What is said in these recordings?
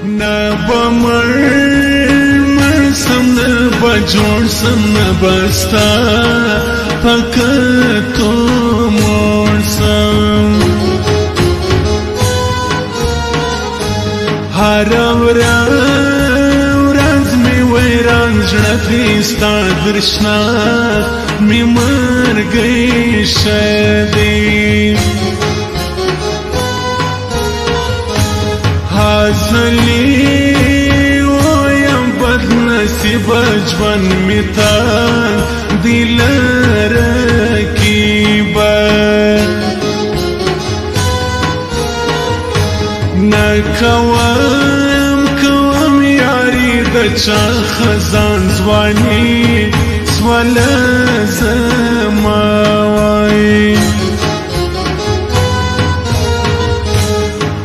نبمر مرسم نبجوړ سم نبستا پکتو مرسم هر ورځ می ویران زړه ستا درشنا می مرګی شدی حاصلی ویم بد نصیب جوان می تان دل رکیبت نکوم یاری د چا خزان ځواني سول زماوي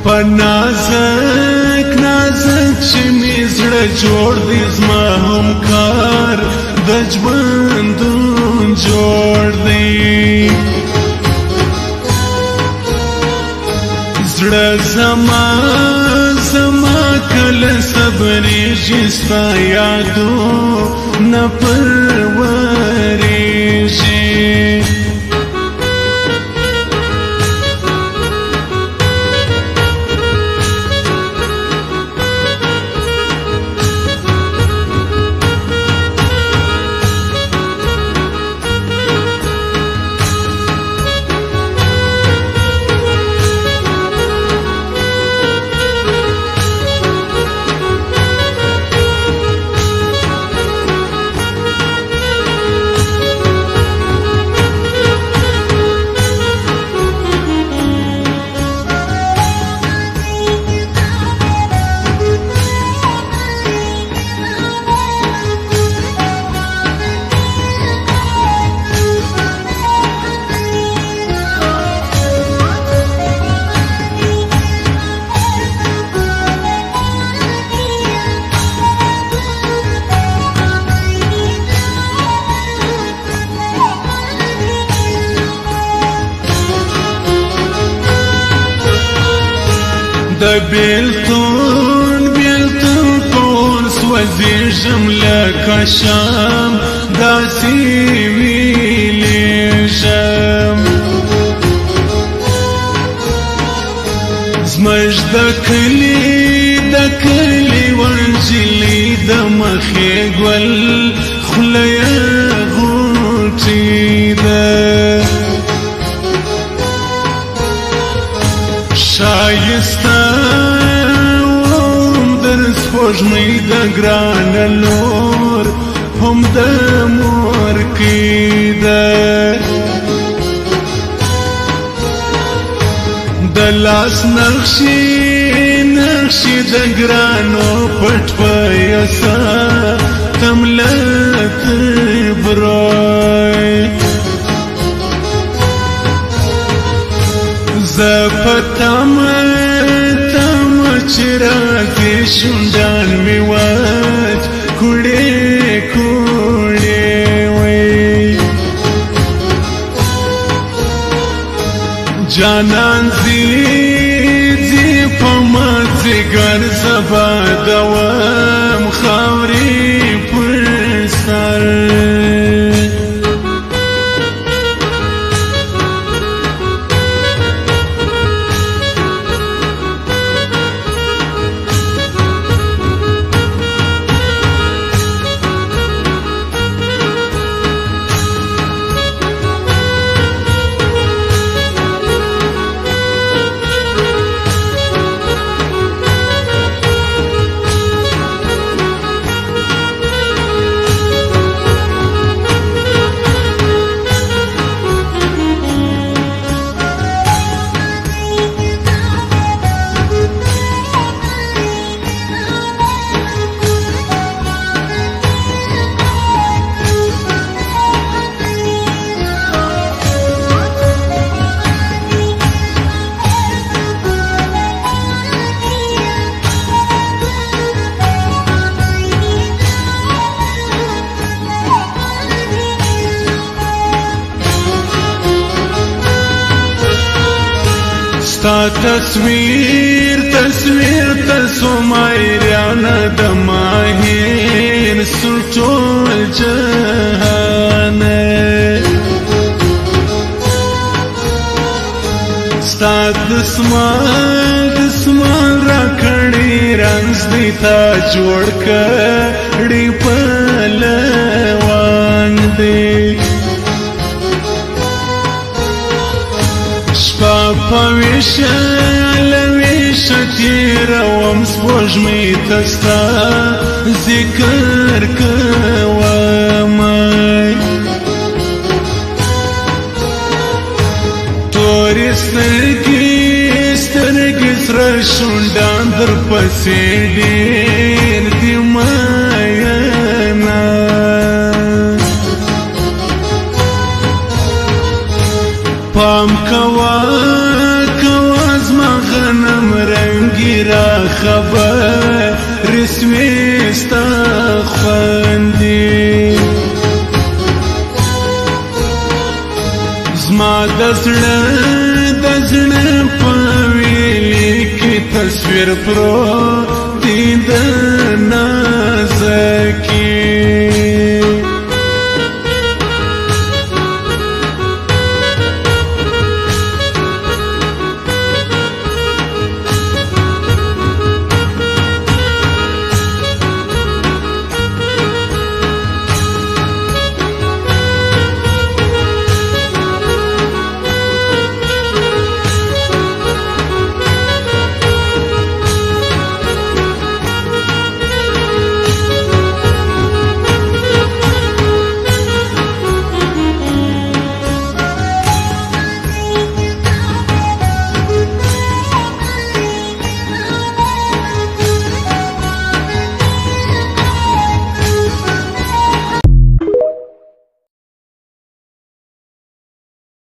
پنازک نازک چې می زړه جوړ دې زما همکار د ژوندون جوړ دی زړه زما کله صبرېږي ستا یادو نه پرورېږي د بیلتون پور سوځېږم لکه شام داسې ویلېږم زموږ د کلي ونجلۍ د مخې ګل خوله یې غوټې ده شایسته وم در سپوږمۍ د ګرانه لور هم د مور کې ده د لاس نقشې د ګرانو پټ پیسه تمله تبرای زپتم چې راځې شونډان مې وچ کوړې وی جانان زی په مازدیګر سبا دوام خاورې پر سر ستا تصویر تصویر ته سومای دسمان را کړي رنګ دې تا جوړ کړي پهلوان دې شپه په ویشه لویشه تېروم سپوږمۍ ته ستا ذکر کومه تورې سترګې سره شونډان در پسې ډېر دي مینه پام کوه زما غنم رنګي را خبر رسمي ستا خوندي زما د زړه په ویلي کې تصویر پروت دی د نازکي